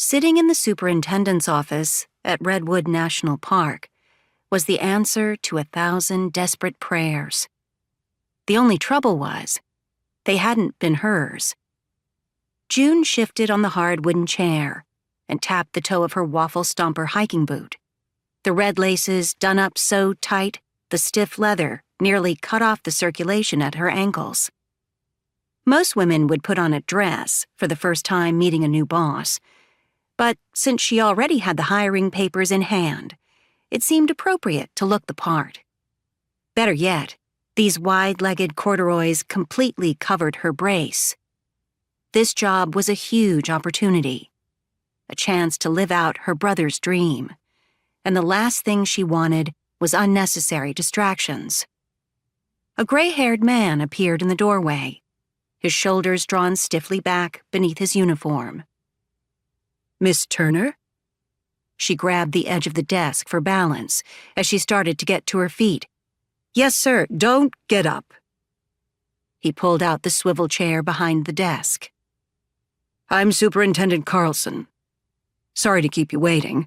Sitting in the superintendent's office at Redwood National Park was the answer to 1,000 desperate prayers. The only trouble was, they hadn't been hers. June shifted on the hard wooden chair and tapped the toe of her waffle stomper hiking boot. The red laces done up so tight, the stiff leather nearly cut off the circulation at her ankles. Most women would put on a dress for the first time meeting a new boss, but since she already had the hiring papers in hand, it seemed appropriate to look the part. Better yet, these wide-legged corduroys completely covered her brace. This job was a huge opportunity, a chance to live out her brother's dream, and the last thing she wanted was unnecessary distractions. A gray-haired man appeared in the doorway, his shoulders drawn stiffly back beneath his uniform. "Miss Turner?" She grabbed the edge of the desk for balance as she started to get to her feet. "Yes, sir, don't get up." He pulled out the swivel chair behind the desk. "I'm Superintendent Carlson. Sorry to keep you waiting."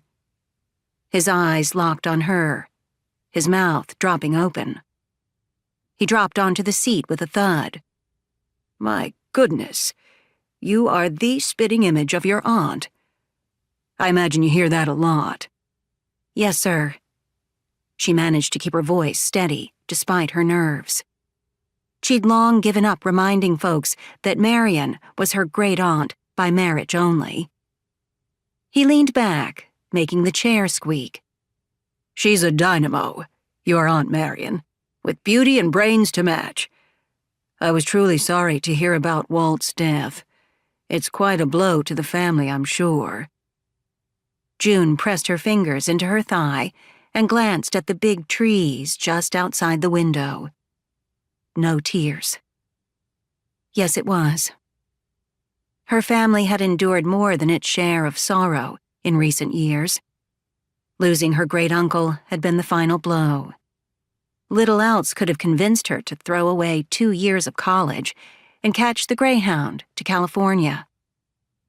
His eyes locked on her, his mouth dropping open. He dropped onto the seat with a thud. "My goodness, you are the spitting image of your aunt. I imagine you hear that a lot." "Yes, sir." She managed to keep her voice steady despite her nerves. She'd long given up reminding folks that Marion was her great-aunt by marriage only. He leaned back, making the chair squeak. "She's a dynamo, your Aunt Marion, with beauty and brains to match. I was truly sorry to hear about Walt's death. It's quite a blow to the family, I'm sure." June pressed her fingers into her thigh and glanced at the big trees just outside the window. No tears. Yes, it was. Her family had endured more than its share of sorrow in recent years. Losing her great-uncle had been the final blow. Little else could have convinced her to throw away 2 years of college and catch the Greyhound to California.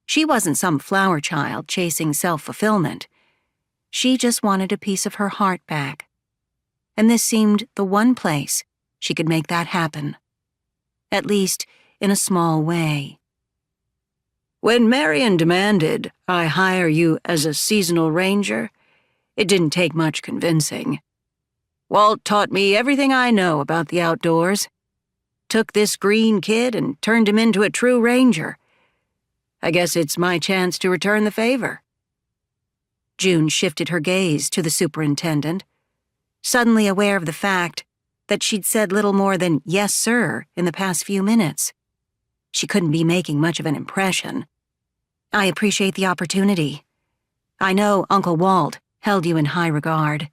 She wasn't some flower child chasing self-fulfillment. She just wanted a piece of her heart back. And this seemed the one place she could make that happen. At least, in a small way. "When Marion demanded I hire you as a seasonal ranger, it didn't take much convincing. Walt taught me everything I know about the outdoors. Took this green kid and turned him into a true ranger. I guess it's my chance to return the favor." June shifted her gaze to the superintendent, suddenly aware of the fact that she'd said little more than "yes, sir" in the past few minutes. She couldn't be making much of an impression. "I appreciate the opportunity. I know Uncle Walt held you in high regard."